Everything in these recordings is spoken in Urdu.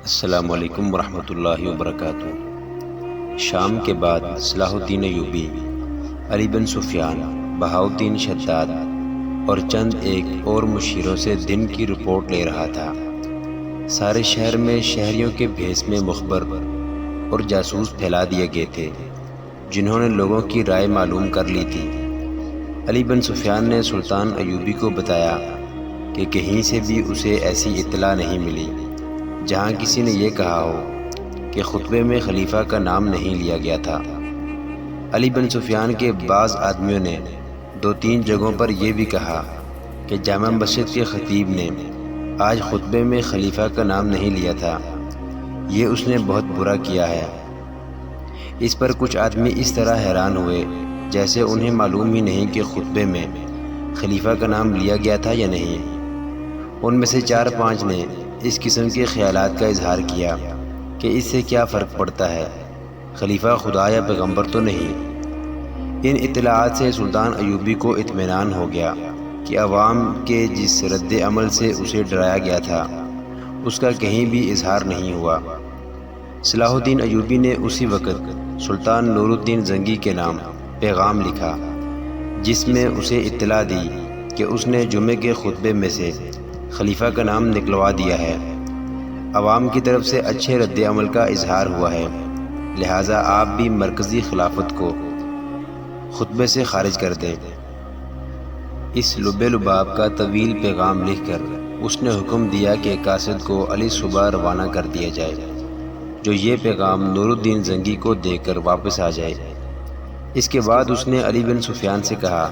السلام علیکم ورحمۃ اللہ وبرکاتہ۔ شام کے بعد صلاح الدین ایوبی، علی بن سفیان، بہاؤالدین شداد اور چند ایک اور مشیروں سے دن کی رپورٹ لے رہا تھا۔ سارے شہر میں شہریوں کے بھیس میں مخبر اور جاسوس پھیلا دیے گئے تھے جنہوں نے لوگوں کی رائے معلوم کر لی تھی۔ علی بن سفیان نے سلطان ایوبی کو بتایا کہ کہیں سے بھی اسے ایسی اطلاع نہیں ملی جہاں کسی نے یہ کہا ہو کہ خطبے میں خلیفہ کا نام نہیں لیا گیا تھا۔ علی بن سفیان کے بعض آدمیوں نے 2-3 جگہوں پر یہ بھی کہا کہ جامع مسجد کے خطیب نے آج خطبے میں خلیفہ کا نام نہیں لیا تھا، یہ اس نے بہت برا کیا ہے۔ اس پر کچھ آدمی اس طرح حیران ہوئے جیسے انہیں معلوم ہی نہیں کہ خطبے میں خلیفہ کا نام لیا گیا تھا یا نہیں۔ ان میں سے 4-5 نے اس قسم کے خیالات کا اظہار کیا کہ اس سے کیا فرق پڑتا ہے، خلیفہ خدا یا پیغمبر تو نہیں۔ ان اطلاعات سے سلطان ایوبی کو اطمینان ہو گیا کہ عوام کے جس رد عمل سے اسے ڈرایا گیا تھا اس کا کہیں بھی اظہار نہیں ہوا۔ صلاح الدین ایوبی نے اسی وقت سلطان نور الدین زنگی کے نام پیغام لکھا جس میں اسے اطلاع دی کہ اس نے جمعے کے خطبے میں سے خلیفہ کا نام نکلوا دیا ہے۔ عوام کی طرف سے اچھے رد عمل کا اظہار ہوا ہے، لہٰذا آپ بھی مرکزی خلافت کو خطبے سے خارج کر دیں۔ اس لب لباب کا طویل پیغام لکھ کر اس نے حکم دیا کہ قاصد کو علی صبح روانہ کر دیا جائے جو یہ پیغام نور الدین زنگی کو دے کر واپس آ جائے۔ اس کے بعد اس نے علی بن سفیان سے کہا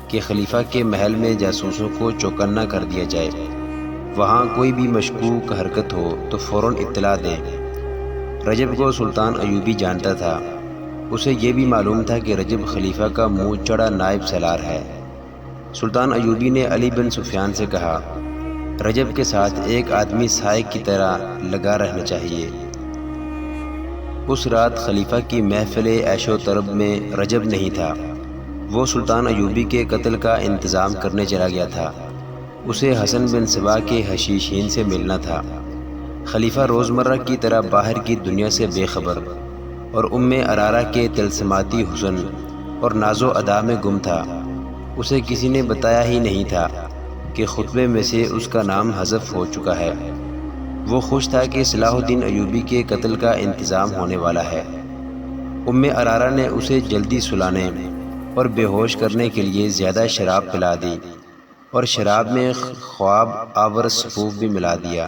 کہ خلیفہ کے محل میں جاسوسوں کو چوکنا کر دیا جائے، وہاں کوئی بھی مشکوک حرکت ہو تو فوراً اطلاع دیں۔ رجب کو سلطان ایوبی جانتا تھا، اسے یہ بھی معلوم تھا کہ رجب خلیفہ کا منہ چڑھا نائب سالار ہے۔ سلطان ایوبی نے علی بن سفیان سے کہا، رجب کے ساتھ ایک آدمی سائے کی طرح لگا رہنا چاہیے۔ اس رات خلیفہ کی محفل عیش و طرب میں رجب نہیں تھا، وہ سلطان ایوبی کے قتل کا انتظام کرنے چلا گیا تھا۔ اسے حسن بن صبا کے حشیشین سے ملنا تھا۔ خلیفہ روزمرہ کی طرح باہر کی دنیا سے بے خبر اور ارارہ کے طلسماتی حسن اور ناز و ادا میں گم تھا۔ اسے کسی نے بتایا ہی نہیں تھا کہ خطبے میں سے اس کا نام حذف ہو چکا ہے۔ وہ خوش تھا کہ صلاح الدین ایوبی کے قتل کا انتظام ہونے والا ہے۔ ارارہ نے اسے جلدی سلانے اور بے ہوش کرنے کے لیے زیادہ شراب پلا دی اور شراب میں خواب آور سفوف بھی ملا دیا۔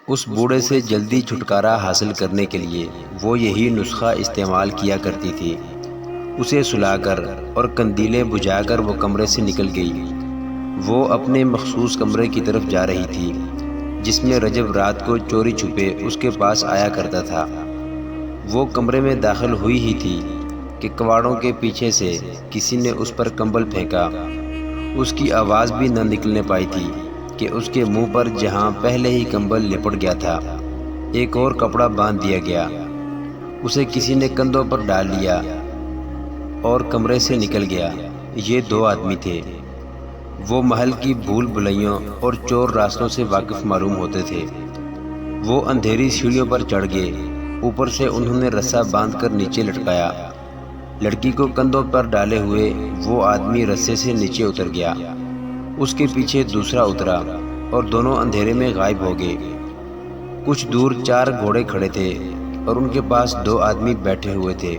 اس بوڑھے سے جلدی چھٹکارا حاصل کرنے کے لیے وہ یہی نسخہ استعمال کیا کرتی تھی۔ اسے سلا کر اور قندیلیں بجھا کر وہ کمرے سے نکل گئی۔ وہ اپنے مخصوص کمرے کی طرف جا رہی تھی جس میں رجب رات کو چوری چھپے اس کے پاس آیا کرتا تھا۔ وہ کمرے میں داخل ہوئی ہی تھی کہ کواڑوں کے پیچھے سے کسی نے اس پر کمبل پھینکا۔ اس کی آواز بھی نہ نکلنے پائی تھی کہ اس کے منہ پر جہاں پہلے ہی کمبل لپٹ گیا تھا ایک اور کپڑا باندھ دیا گیا۔ اسے کسی نے کندھوں پر ڈال لیا اور کمرے سے نکل گیا۔ یہ 2 آدمی تھے۔ وہ محل کی بھول بھلائیوں اور چور راستوں سے واقف معلوم ہوتے تھے۔ وہ اندھیری سیڑھیوں پر چڑھ گئے، اوپر سے انہوں نے رسا باندھ کر نیچے لٹکایا۔ لڑکی کو کندھوں پر ڈالے ہوئے وہ آدمی رسے سے نیچے اتر گیا، اس کے پیچھے دوسرا اترا اور دونوں اندھیرے میں غائب ہو گئے۔ کچھ دور 4 گھوڑے کھڑے تھے اور ان کے پاس 2 آدمی بیٹھے ہوئے تھے۔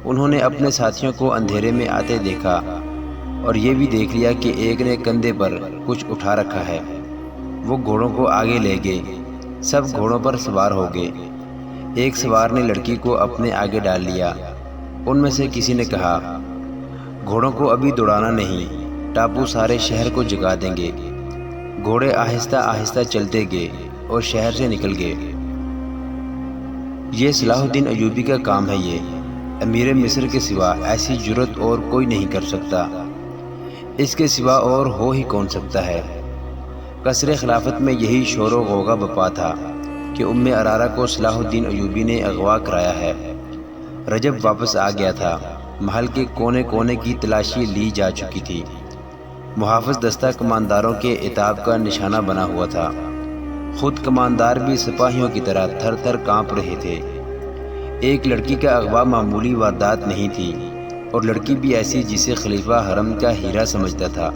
انہوں نے اپنے ساتھیوں کو اندھیرے میں آتے دیکھا اور یہ بھی دیکھ لیا کہ ایک نے کندھے پر کچھ اٹھا رکھا ہے۔ وہ گھوڑوں کو آگے لے گئے، سب گھوڑوں پر سوار ہو گئے۔ ایک سوار نے لڑکی کو اپنے آگے ڈال لیا۔ ان میں سے کسی نے کہا، گھوڑوں کو ابھی دوڑانا نہیں، ٹاپو سارے شہر کو جگا دیں گے۔ گھوڑے آہستہ آہستہ چلتے گئے اور شہر سے نکل گئے۔ یہ صلاح الدین ایوبی کا کام ہے، یہ امیر مصر کے سوا ایسی جرت اور کوئی نہیں کر سکتا، اس کے سوا اور ہو ہی کون سکتا ہے۔ قصر خلافت میں یہی شور و غوغا بپا تھا کہ ارارہ کو صلاح الدین ایوبی نے اغوا کرایا ہے۔ رجب واپس آ گیا تھا، محل کے کونے کونے کی تلاشی لی جا چکی تھی۔ محافظ دستہ کمانداروں کے عتاب کا نشانہ بنا ہوا تھا۔ خود کماندار بھی سپاہیوں کی طرح تھر تھر کانپ رہے تھے۔ ایک لڑکی کا اغوا معمولی واردات نہیں تھی، اور لڑکی بھی ایسی جسے خلیفہ حرم کا ہیرا سمجھتا تھا۔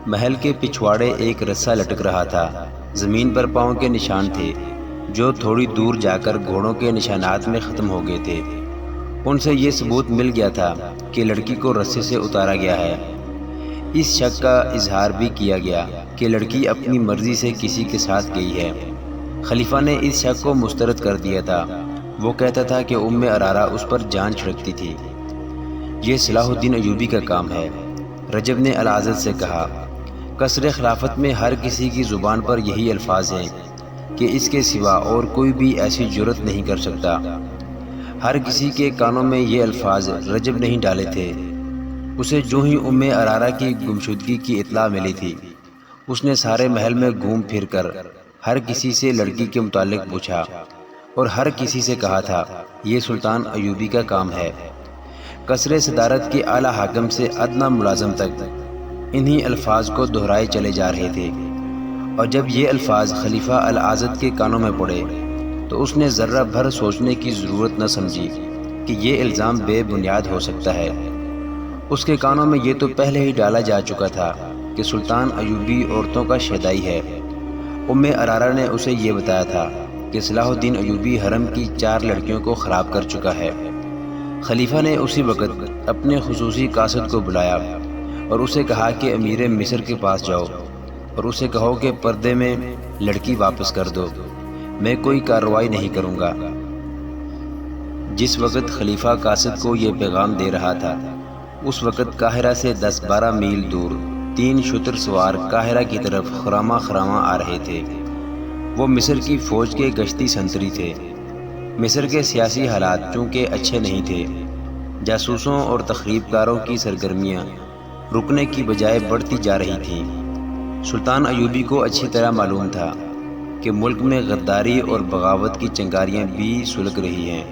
محل کے پچھواڑے ایک رسہ لٹک رہا تھا، زمین پر پاؤں کے نشان تھے جو تھوڑی دور جا کر گھوڑوں کے نشانات میں ختم ہو گئے تھے۔ ان سے یہ ثبوت مل گیا تھا کہ لڑکی کو رسے سے اتارا گیا ہے۔ اس شک کا اظہار بھی کیا گیا کہ لڑکی اپنی مرضی سے کسی کے ساتھ گئی ہے۔ خلیفہ نے اس شک کو مسترد کر دیا تھا۔ وہ کہتا تھا کہ ارارہ اس پر جان چھڑکتی تھی۔ یہ صلاح الدین ایوبی کا کام ہے۔ رجب نے العزت سے کہا، قصر خلافت میں ہر کسی کی زبان پر یہی الفاظ ہیں کہ اس کے سوا اور کوئی بھی ایسی جرت نہیں کر سکتا۔ ہر کسی کے کانوں میں یہ الفاظ رجب نہیں ڈالے تھے۔ اسے جو ہی ارارہ کی گمشدگی کی اطلاع ملی تھی، اس نے سارے محل میں گھوم پھر کر ہر کسی سے لڑکی کے متعلق پوچھا، اور ہر کسی سے کہا تھا یہ سلطان ایوبی کا کام ہے۔ قصر صدارت کے اعلیٰ حاکم سے ادنیٰ ملازم تک انہی الفاظ کو دہرائے چلے جا رہے تھے، اور جب یہ الفاظ خلیفہ العزت کے کانوں میں پڑے تو اس نے ذرہ بھر سوچنے کی ضرورت نہ سمجھی کہ یہ الزام بے بنیاد ہو سکتا ہے۔ اس کے کانوں میں یہ تو پہلے ہی ڈالا جا چکا تھا کہ سلطان ایوبی عورتوں کا شیدائی ہے۔ ارارہ نے اسے یہ بتایا تھا کہ صلاح الدین ایوبی حرم کی 4 لڑکیوں کو خراب کر چکا ہے۔ خلیفہ نے اسی وقت اپنے خصوصی قاصد کو بلایا اور اسے کہا کہ امیر مصر کے پاس جاؤ اور اسے کہو کہ پردے میں لڑکی واپس کر دو، میں کوئی کارروائی نہیں کروں گا۔ جس وقت خلیفہ قاصد کو یہ پیغام دے رہا تھا، اس وقت قاہرہ سے 10-12 میل دور 3 شتر سوار قاہرہ کی طرف خراما خراما آ رہے تھے۔ وہ مصر کی فوج کے گشتی سنتری تھے۔ مصر کے سیاسی حالات چونکہ اچھے نہیں تھے، جاسوسوں اور تخریب کاروں کی سرگرمیاں رکنے کی بجائے بڑھتی جا رہی تھیں۔ سلطان ایوبی کو اچھی طرح معلوم تھا کہ ملک میں غداری اور بغاوت کی چنگاریاں بھی سلگ رہی ہیں۔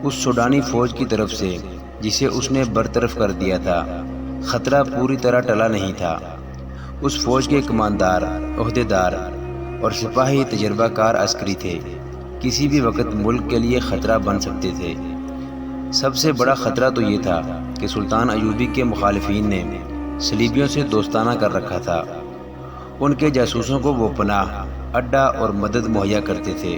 اس سوڈانی فوج کی طرف سے جسے اس نے برطرف کر دیا تھا، خطرہ پوری طرح ٹلا نہیں تھا۔ اس فوج کے کماندار، عہدیدار اور سپاہی تجربہ کار عسکری تھے، کسی بھی وقت ملک کے لیے خطرہ بن سکتے تھے۔ سب سے بڑا خطرہ تو یہ تھا کہ سلطان ایوبی کے مخالفین نے صلیبیوں سے دوستانہ کر رکھا تھا۔ ان کے جاسوسوں کو وہ پناہ، اڈا اور مدد مہیا کرتے تھے۔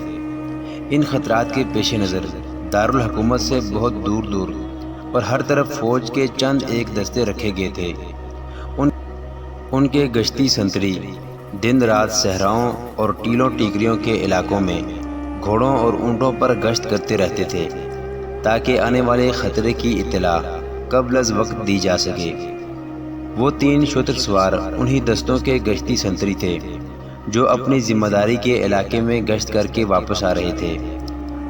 ان خطرات کے پیش نظر دارالحکومت سے بہت دور دور اور ہر طرف فوج کے چند ایک دستے رکھے گئے تھے۔ ان کے گشتی سنتری دن رات صحراؤں اور ٹیلوں ٹیکریوں کے علاقوں میں گھوڑوں اور اونٹوں پر گشت کرتے رہتے تھے تاکہ آنے والے خطرے کی اطلاع قبل از وقت دی جا سکے۔ وہ 3 شتر سوار انہی دستوں کے گشتی سنتری تھے جو اپنی ذمہ داری کے علاقے میں گشت کر کے واپس آ رہے تھے۔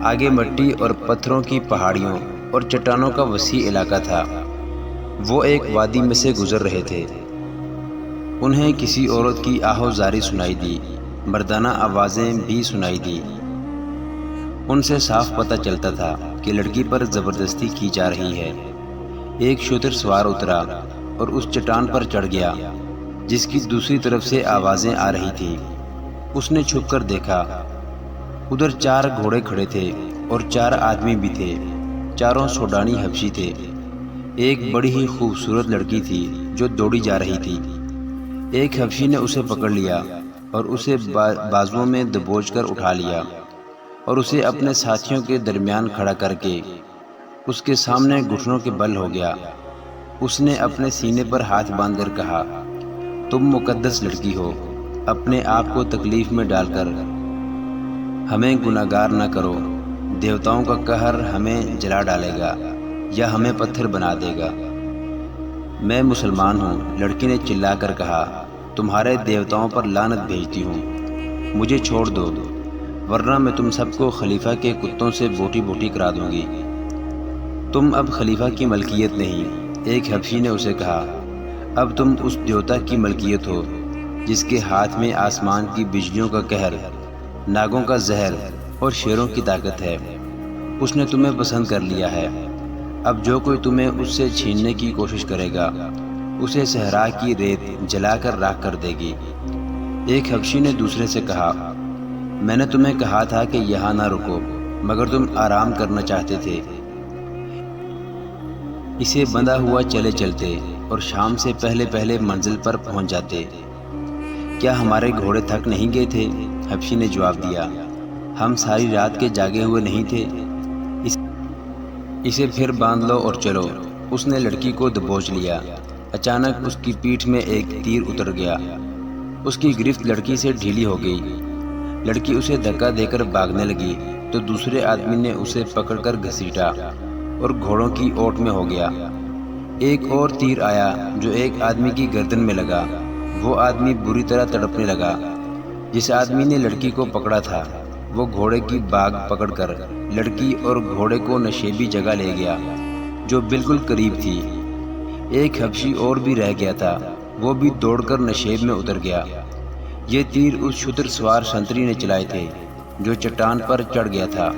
آگے مٹی اور پتھروں کی پہاڑیوں اور چٹانوں کا وسیع علاقہ تھا۔ وہ ایک وادی میں سے گزر رہے تھے۔ انہیں کسی عورت کی آہو زاری سنائی دی، مردانہ آوازیں بھی سنائی دی۔ ان سے صاف پتہ چلتا تھا کہ لڑکی پر زبردستی کی جا رہی ہے۔ ایک شتر سوار اترا اور اس چٹان پر چڑھ گیا جس کی دوسری طرف سے آوازیں آ رہی تھیں۔ اس نے چھپ کر دیکھا، ادھر 4 گھوڑے کھڑے تھے اور 4 آدمی بھی تھے، چاروں سوڈانی حبشی تھے۔ ایک بڑی ہی خوبصورت لڑکی تھی جو دوڑی جا رہی تھی۔ ایک حبشی نے اسے پکڑ لیا اور اسے بازوؤں میں دبوچ کر اٹھا لیا اور اسے اپنے ساتھیوں کے درمیان کھڑا کر کے اس کے سامنے گھٹنوں کے بل ہو گیا۔ اس نے اپنے سینے پر ہاتھ باندھ کر کہا، تم مقدس لڑکی ہو، اپنے آپ کو تکلیف میں ڈال کر ہمیں گناہگار نہ کرو، دیوتاؤں کا قہر ہمیں جلا ڈالے گا یا ہمیں پتھر بنا دے گا۔ میں مسلمان ہوں، لڑکی نے چلا کر کہا، تمہارے دیوتاؤں پر لعنت بھیجتی ہوں، مجھے چھوڑ دو ورنہ میں تم سب کو خلیفہ کے کتوں سے بوٹی بوٹی کرا دوں گی۔ تم اب خلیفہ کی ملکیت نہیں، ایک حبشی نے اسے کہا، اب تم اس دیوتا کی ملکیت ہو جس کے ہاتھ میں آسمان کی بجلیوں کا قہر، ناگوں کا زہر اور شیروں کی طاقت ہے۔ اس نے تمہیں پسند کر لیا ہے۔ اب جو کوئی تمہیں اس سے چھیننے کی کوشش کرے گا، اسے صحرا کی ریت جلا کر راکھ کر دے گی۔ ایک حبشی نے دوسرے سے کہا، میں نے تمہیں کہا تھا کہ یہاں نہ رکو، مگر تم آرام کرنا چاہتے تھے۔ اسے بندھا ہوا چلے چلتے اور شام سے پہلے پہلے منزل پر پہنچ جاتے۔ کیا ہمارے گھوڑے تھک نہیں گئے تھے؟ حبشی نے جواب دیا، ہم ساری رات کے جاگے ہوئے نہیں تھے، اسے پھر باندھ لو اور چلو۔ اس نے لڑکی کو دبوچ لیا۔ اچانک اس کی پیٹھ میں ایک تیر اتر گیا۔ اس کی گرفت لڑکی سے ڈھیلی ہو گئی۔ لڑکی اسے دھکا دے کر بھاگنے لگی تو دوسرے آدمی نے اسے پکڑ کر گھسیٹا اور گھوڑوں کی اوٹ میں ہو گیا۔ ایک اور تیر آیا جو ایک آدمی کی گردن میں لگا۔ وہ آدمی بری طرح تڑپنے لگا۔ جس آدمی نے لڑکی کو پکڑا تھا وہ گھوڑے کی باگ پکڑ کر لڑکی اور گھوڑے کو نشیبی جگہ لے گیا جو بالکل قریب تھی۔ ایک حبشی اور بھی رہ گیا تھا، وہ بھی دوڑ کر نشیب میں اتر گیا۔ یہ تیر اس شتر سوار سنتری نے چلائے تھے جو چٹان پر چڑھ گیا تھا۔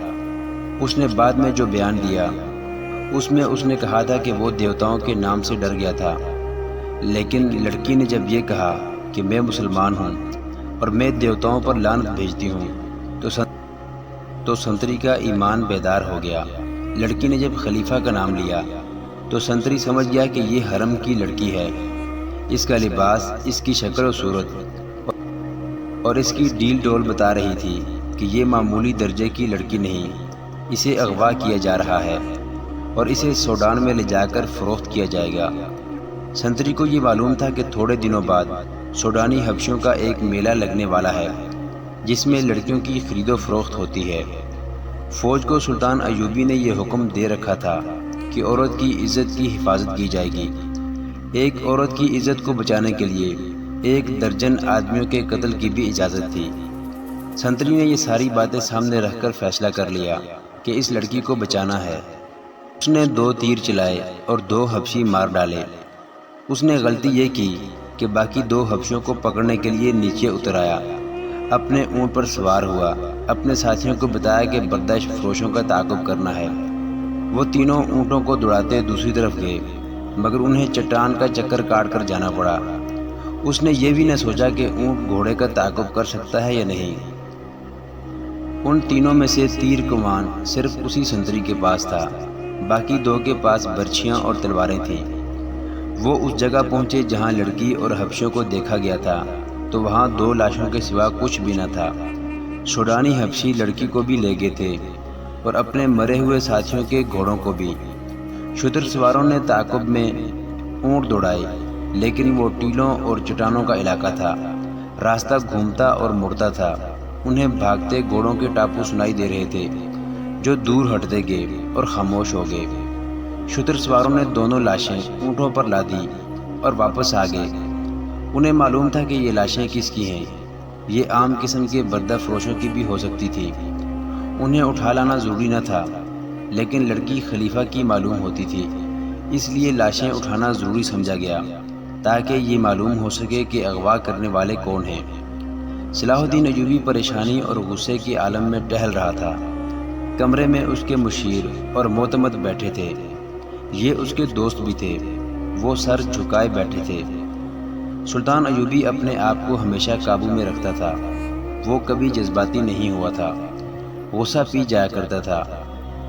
اس نے بعد میں جو بیان دیا اس میں اس نے کہا تھا کہ وہ دیوتاؤں کے نام سے ڈر گیا تھا، لیکن لڑکی نے جب یہ کہا کہ میں مسلمان ہوں اور میں دیوتاؤں پر لعنت بھیجتی ہوں تو سنتری کا ایمان بیدار ہو گیا۔ لڑکی نے جب خلیفہ کا نام لیا تو سنتری سمجھ گیا کہ یہ حرم کی لڑکی ہے۔ اس کا لباس، اس کی شکل و صورت اور اس کی ڈیل ڈول بتا رہی تھی کہ یہ معمولی درجے کی لڑکی نہیں، اسے اغوا کیا جا رہا ہے اور اسے سوڈان میں لے جا کر فروخت کیا جائے گا۔ سنتری کو یہ معلوم تھا کہ تھوڑے دنوں بعد سوڈانی حبشیوں کا ایک میلہ لگنے والا ہے جس میں لڑکیوں کی خرید و فروخت ہوتی ہے۔ فوج کو سلطان ایوبی نے یہ حکم دے رکھا تھا کہ عورت کی عزت کی حفاظت کی جائے گی۔ ایک عورت کی عزت کو بچانے کے لیے 1 درجن آدمیوں کے قتل کی بھی اجازت تھی۔ سنتری نے یہ ساری باتیں سامنے رکھ کر فیصلہ کر لیا کہ اس لڑکی کو بچانا ہے۔ اس نے 2 تیر چلائے اور 2 حبشی مار ڈالے۔ اس نے غلطی یہ کی کہ باقی 2 حبشیوں کو پکڑنے کے لیے نیچے اتر آیا، اپنے اونٹ پر سوار ہوا، اپنے ساتھیوں کو بتایا کہ برداشت فروشوں کا تعاقب کرنا ہے۔ وہ تینوں اونٹوں کو دوڑاتے دوسری طرف گئے، مگر انہیں چٹان کا چکر کاٹ کر جانا پڑا۔ اس نے یہ بھی نہ سوچا کہ اونٹ گھوڑے کا تعاقب کر سکتا ہے یا نہیں۔ ان تینوں میں سے تیر کمان صرف اسی سنتری کے پاس تھا، باقی 2 کے پاس برچھیاں اور تلواریں تھیں۔ وہ اس جگہ پہنچے جہاں لڑکی اور حبشیوں کو دیکھا گیا تھا تو وہاں 2 لاشوں کے سوا کچھ بھی نہ تھا۔ سوڈانی حبشی لڑکی کو بھی لے گئے تھے اور اپنے مرے ہوئے ساتھیوں کے گھوڑوں کو بھی۔ شتر سواروں نے تعاقب میں اونٹ دوڑائے، لیکن وہ ٹیلوں اور چٹانوں کا علاقہ تھا، راستہ گھومتا اور مڑتا تھا۔ انہیں بھاگتے گھوڑوں کے ٹاپو سنائی دے رہے تھے جو دور ہٹتے گئے اور خاموش ہو گئے۔ شتر سواروں نے دونوں لاشیں اونٹوں پر لادی اور واپس آ گئے۔ انہیں معلوم تھا کہ یہ لاشیں کس کی ہیں، یہ عام قسم کے بردہ فروشوں کی بھی ہو سکتی تھی۔ انہیں اٹھا لانا ضروری نہ تھا، لیکن لڑکی خلیفہ کی معلوم ہوتی تھی، اس لیے لاشیں اٹھانا ضروری سمجھا گیا تاکہ یہ معلوم ہو سکے کہ اغوا کرنے والے کون ہیں۔ صلاح الدین ایوبی پریشانی اور غصے کے عالم میں ٹہل رہا تھا۔ کمرے میں اس کے مشیر اور معتمد بیٹھے تھے، یہ اس کے دوست بھی تھے، وہ سر جھکائے بیٹھے تھے۔ سلطان ایوبی اپنے آپ کو ہمیشہ قابو میں رکھتا تھا، وہ کبھی جذباتی نہیں ہوا تھا، غصہ پی جایا کرتا تھا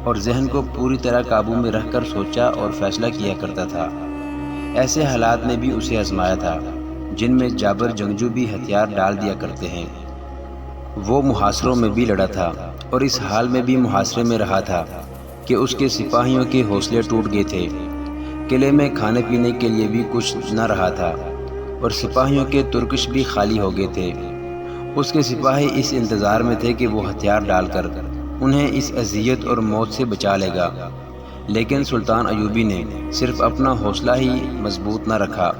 اور ذہن کو پوری طرح قابو میں رکھ کر سوچا اور فیصلہ کیا کرتا تھا۔ ایسے حالات نے بھی اسے آزمایا تھا جن میں جابر جنگجو بھی ہتھیار ڈال دیا کرتے ہیں۔ وہ محاصروں میں بھی لڑا تھا اور اس حال میں بھی محاصرے میں رہا تھا کہ اس کے سپاہیوں کے حوصلے ٹوٹ گئے تھے۔ قلعے میں کھانے پینے کے لیے بھی کچھ نہ رہا تھا اور سپاہیوں کے ترکش بھی خالی ہو گئے تھے۔ اس کے سپاہی اس انتظار میں تھے کہ وہ ہتھیار ڈال کر انہیں اس اذیت اور موت سے بچا لے گا، لیکن سلطان ایوبی نے صرف اپنا حوصلہ ہی مضبوط نہ رکھا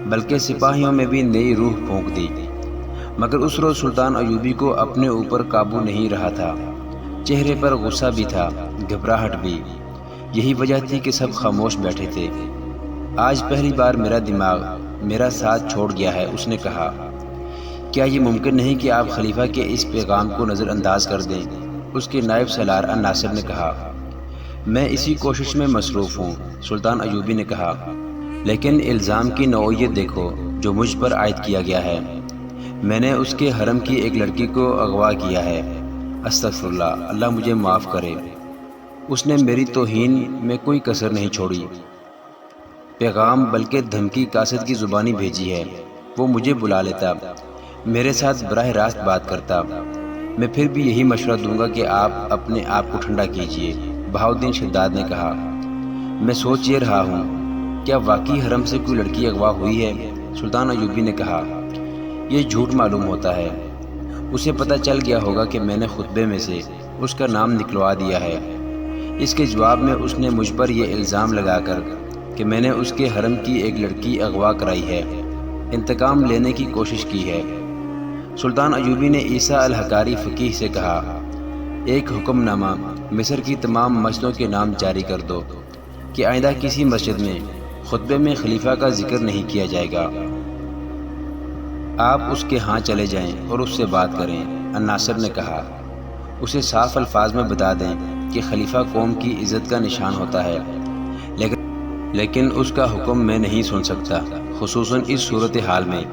بلکہ سپاہیوں میں بھی نئی روح پھونک دی۔ مگر اس روز سلطان ایوبی کو اپنے اوپر قابو نہیں رہا تھا، چہرے پر غصہ بھی تھا، گھبراہٹ بھی۔ یہی وجہ تھی کہ سب خاموش بیٹھے تھے۔ آج پہلی بار میرا دماغ میرا ساتھ چھوڑ گیا ہے، اس نے کہا۔ کیا یہ ممکن نہیں کہ آپ خلیفہ کے اس پیغام کو نظر انداز کر دیں؟ اس کے نائب سالار الناصر نے کہا۔ میں اسی کوشش میں مصروف ہوں، سلطان ایوبی نے کہا، لیکن الزام کی نوعیت دیکھو جو مجھ پر عائد کیا گیا ہے۔ میں نے اس کے حرم کی ایک لڑکی کو اغوا کیا ہے۔ استغفر اللہ، اللہ مجھے معاف کرے۔ اس نے میری توہین میں کوئی کسر نہیں چھوڑی، پیغام بلکہ دھمکی قاصد کی زبانی بھیجی ہے۔ وہ مجھے بلا لیتا، میرے ساتھ براہ راست بات کرتا، میں پھر بھی یہی مشورہ دوں گا کہ آپ اپنے آپ کو ٹھنڈا کیجیے۔ بہاؤالدین شداد نے کہا، میں سوچ یہ رہا ہوں، کیا واقعی حرم سے کوئی لڑکی اغوا ہوئی ہے؟ سلطان ایوبی نے کہا، یہ جھوٹ معلوم ہوتا ہے، اسے پتہ چل گیا ہوگا کہ میں نے خطبے میں سے اس کا نام نکلوا دیا ہے۔ اس کے جواب میں اس نے مجھ پر یہ الزام لگا کر کہ میں نے اس کے حرم کی ایک لڑکی اغوا کرائی ہے، انتقام لینے کی کوشش کی ہے۔ سلطان ایوبی نے عیسیٰ الحقاری فقیہ سے کہا، ایک حکم نامہ مصر کی تمام مسجدوں کے نام جاری کر دو کہ آئندہ کسی مسجد میں خطبے میں خلیفہ کا ذکر نہیں کیا جائے گا۔ آپ اس کے ہاں چلے جائیں اور اس سے بات کریں۔ الناصر نے کہا، اسے صاف الفاظ میں بتا دیں کہ خلیفہ قوم کی عزت کا نشان ہوتا ہے، لیکن اس کا حکم میں نہیں سن سکتا، خصوصاً اس صورتحال میں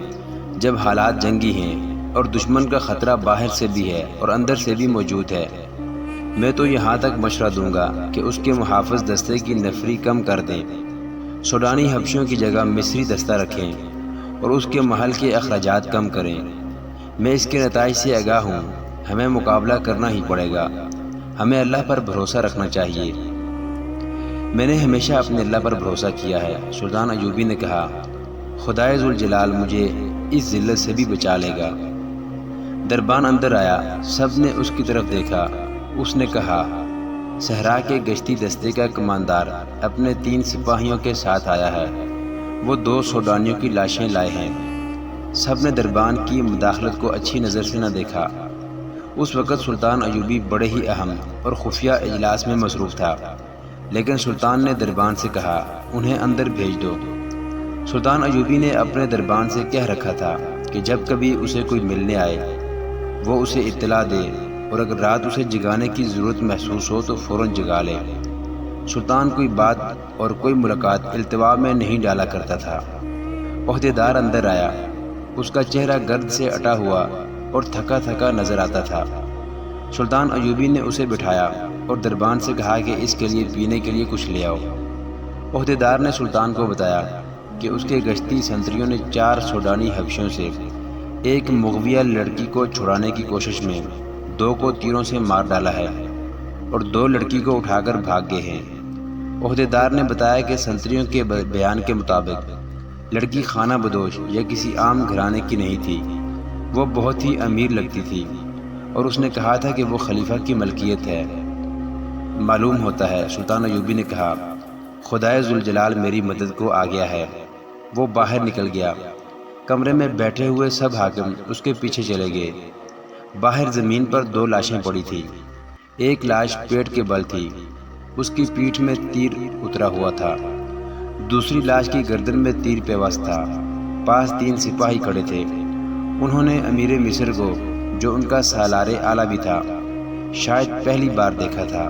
جب حالات جنگی ہیں اور دشمن کا خطرہ باہر سے بھی ہے اور اندر سے بھی موجود ہے۔ میں تو یہاں تک مشورہ دوں گا کہ اس کے محافظ دستے کی نفری کم کر دیں، سوڈانی حبشیوں کی جگہ مصری دستہ رکھیں اور اس کے محل کے اخراجات کم کریں۔ میں اس کے نتائج سے آگاہ ہوں، ہمیں مقابلہ کرنا ہی پڑے گا، ہمیں اللہ پر بھروسہ رکھنا چاہیے۔ میں نے ہمیشہ اپنے اللہ پر بھروسہ کیا ہے۔ سلطان ایوبی نے کہا، خدائے ذوالجلال مجھے اس ذلت سے بھی بچا لے گا۔ دربان اندر آیا، سب نے اس کی طرف دیکھا۔ اس نے کہا، صحرا کے گشتی دستے کا کماندار اپنے 3 سپاہیوں کے ساتھ آیا ہے، وہ 2 سوڈانیوں کی لاشیں لائے ہیں۔ سب نے دربان کی مداخلت کو اچھی نظر سے نہ دیکھا۔ اس وقت سلطان ایوبی بڑے ہی اہم اور خفیہ اجلاس میں مصروف تھا، لیکن سلطان نے دربان سے کہا، انہیں اندر بھیج دو۔ سلطان ایوبی نے اپنے دربان سے کہہ رکھا تھا کہ جب کبھی اسے کوئی ملنے آئے وہ اسے اطلاع دے، اور اگر رات اسے جگانے کی ضرورت محسوس ہو تو فوراً جگا لے۔ سلطان کوئی بات اور کوئی ملاقات التوا میں نہیں ڈالا کرتا تھا۔ عہدیدار اندر آیا، اس کا چہرہ گرد سے اٹا ہوا اور تھکا تھکا نظر آتا تھا۔ سلطان ایوبی نے اسے بٹھایا اور دربان سے کہا کہ اس کے لیے پینے کے لیے کچھ لے آؤ۔ عہدیدار نے سلطان کو بتایا کہ اس کے گشتی سنتریوں نے 4 سوڈانی حبشیوں سے ایک مغویہ لڑکی کو چھڑانے کی کوشش میں 2 کو تیروں سے مار ڈالا ہے اور 2 لڑکی کو اٹھا کر بھاگ گئے ہیں۔ عہدیدار نے بتایا کہ سنتریوں کے بیان کے مطابق لڑکی خانہ بدوش یا کسی عام گھرانے کی نہیں تھی، وہ بہت ہی امیر لگتی تھی اور اس نے کہا تھا کہ وہ خلیفہ کی ملکیت ہے۔ معلوم ہوتا ہے، سلطان ایوبی نے کہا، خدائے ذوالجلال میری مدد کو آ گیا ہے۔ وہ باہر نکل گیا۔ کمرے میں بیٹھے ہوئے سب حاکم اس کے پیچھے چلے گئے۔ باہر زمین پر 2 لاشیں پڑی تھیں۔ ایک لاش پیٹ کے بل تھی، اس کی پیٹھ میں تیر اترا ہوا تھا۔ دوسری لاش کی گردن میں تیر پیوست تھا۔ پاس 3 سپاہی کھڑے تھے۔ انہوں نے امیر مصر کو، جو ان کا سالار اعلیٰ بھی تھا، شاید پہلی بار دیکھا تھا۔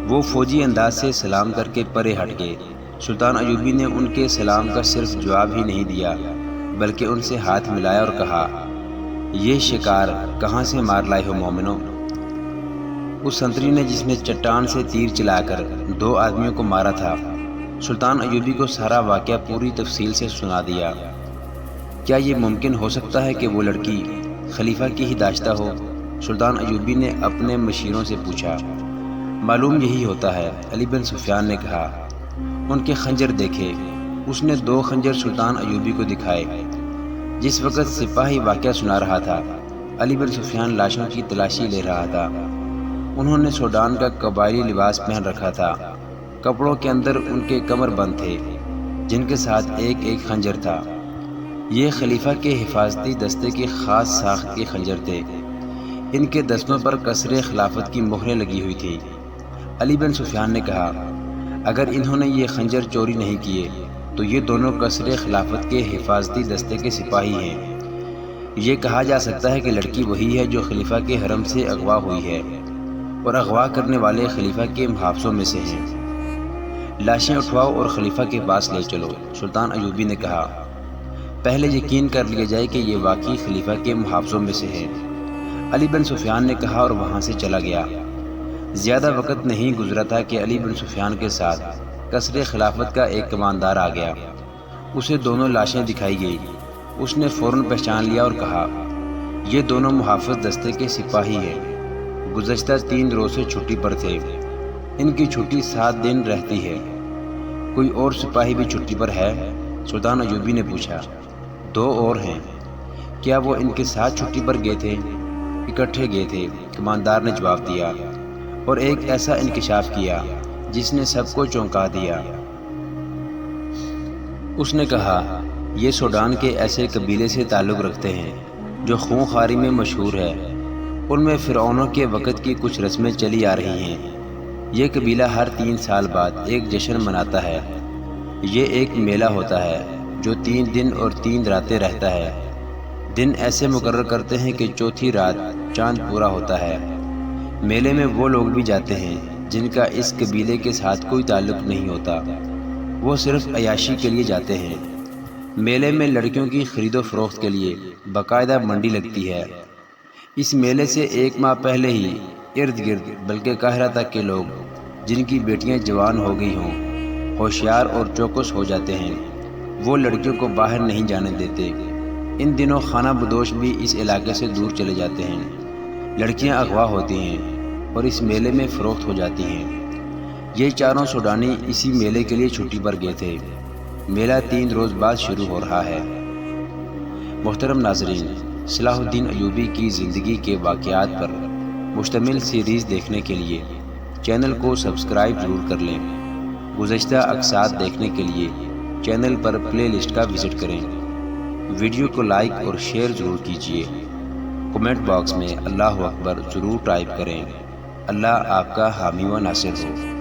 وہ فوجی انداز سے سلام کر کے پرے ہٹ گئے۔ سلطان ایوبی نے ان کے سلام کا صرف جواب ہی نہیں دیا بلکہ ان سے ہاتھ ملایا اور کہا، یہ شکار کہاں سے مار لائے ہو مومنو؟ اس سنتری نے جس نے چٹان سے تیر چلا کر 2 آدمیوں کو مارا تھا، سلطان ایوبی کو سارا واقعہ پوری تفصیل سے سنا دیا۔ کیا یہ ممکن ہو سکتا ہے کہ وہ لڑکی خلیفہ کی ہی داشتہ ہو؟ سلطان ایوبی نے اپنے مشیروں سے پوچھا۔ معلوم یہی ہوتا ہے، علی بن سفیان نے کہا۔ ان کے خنجر دیکھے۔ اس نے 2 خنجر سلطان ایوبی کو دکھائے۔ جس وقت سپاہی واقعہ سنا رہا تھا، علی بن سفیان لاشوں کی تلاشی لے رہا تھا۔ انہوں نے سوڈان کا قبائلی لباس پہن رکھا تھا۔ کپڑوں کے اندر ان کے کمر بند تھے، جن کے ساتھ ایک ایک خنجر تھا۔ یہ خلیفہ کے حفاظتی دستے کے خاص ساخت کے خنجر تھے۔ ان کے دستوں پر قصر خلافت کی مہریں لگی ہوئی تھی۔ علی بن سفیان نے کہا، اگر انہوں نے یہ خنجر چوری نہیں کیے تو یہ دونوں قصر خلافت کے حفاظتی دستے کے سپاہی ہیں۔ یہ کہا جا سکتا ہے کہ لڑکی وہی ہے جو خلیفہ کے حرم سے اغوا ہوئی ہے اور اغوا کرنے والے خلیفہ کے محافظوں میں سے ہیں۔ لاشیں اٹھواؤ اور خلیفہ کے پاس لے چلو، سلطان ایوبی نے کہا۔ پہلے یقین کر لیا جائے کہ یہ واقعی خلیفہ کے محافظوں میں سے ہے۔ علی بن سفیان نے کہا اور وہاں سے چلا گیا۔ زیادہ وقت نہیں گزرا تھا کہ علی بن سفیان کے ساتھ قصر خلافت کا ایک کماندار آ گیا۔ اسے دونوں لاشیں دکھائی گئی۔ اس نے فوراً پہچان لیا اور کہا، یہ دونوں محافظ دستے کے سپاہی ہیں، گزشتہ 3 روز سے چھٹی پر تھے، ان کی چھٹی 7 دن رہتی ہے۔ کوئی اور سپاہی بھی چھٹی پر ہے؟ سلطان ایوبی نے پوچھا۔ 2 اور ہیں۔ کیا وہ ان کے ساتھ چھٹی پر گئے تھے؟ اکٹھے گئے تھے، کماندار نے جواب دیا، اور ایک ایسا انکشاف کیا جس نے سب کو چونکا دیا۔ اس نے کہا، یہ سوڈان کے ایسے قبیلے سے تعلق رکھتے ہیں جو خونخواری میں مشہور ہے۔ ان میں فرعونوں کے وقت کی کچھ رسمیں چلی آ رہی ہیں۔ یہ قبیلہ ہر 3 سال بعد ایک جشن مناتا ہے۔ یہ ایک میلہ ہوتا ہے جو 3 دن اور 3 راتیں رہتا ہے۔ دن ایسے مقرر کرتے ہیں کہ چوتھی رات چاند پورا ہوتا ہے۔ میلے میں وہ لوگ بھی جاتے ہیں جن کا اس قبیلے کے ساتھ کوئی تعلق نہیں ہوتا، وہ صرف عیاشی کے لیے جاتے ہیں۔ میلے میں لڑکیوں کی خرید و فروخت کے لیے باقاعدہ منڈی لگتی ہے۔ اس میلے سے 1 ماہ پہلے ہی ارد گرد بلکہ قاہرہ تک کے لوگ جن کی بیٹیاں جوان ہو گئی ہوں، ہوشیار اور چوکس ہو جاتے ہیں۔ وہ لڑکیوں کو باہر نہیں جانے دیتے۔ ان دنوں خانہ بدوش بھی اس علاقے سے دور چلے جاتے ہیں۔ لڑکیاں اغوا ہوتی ہیں اور اس میلے میں فروخت ہو جاتی ہیں۔ یہ چاروں سوڈانی اسی میلے کے لیے چھٹی پر گئے تھے۔ میلہ 3 روز بعد شروع ہو رہا ہے۔ محترم ناظرین، صلاح الدین ایوبی کی زندگی کے واقعات پر مشتمل سیریز دیکھنے کے لیے چینل کو سبسکرائب ضرور کر لیں۔ گزشتہ اقساط دیکھنے کے لیے چینل پر پلے لسٹ کا وزٹ کریں۔ ویڈیو کو لائک اور شیئر ضرور کیجیے۔ کمنٹ باکس میں اللہ اکبر ضرور ٹائپ کریں۔ اللہ آپ کا حامی و ناصر ہو۔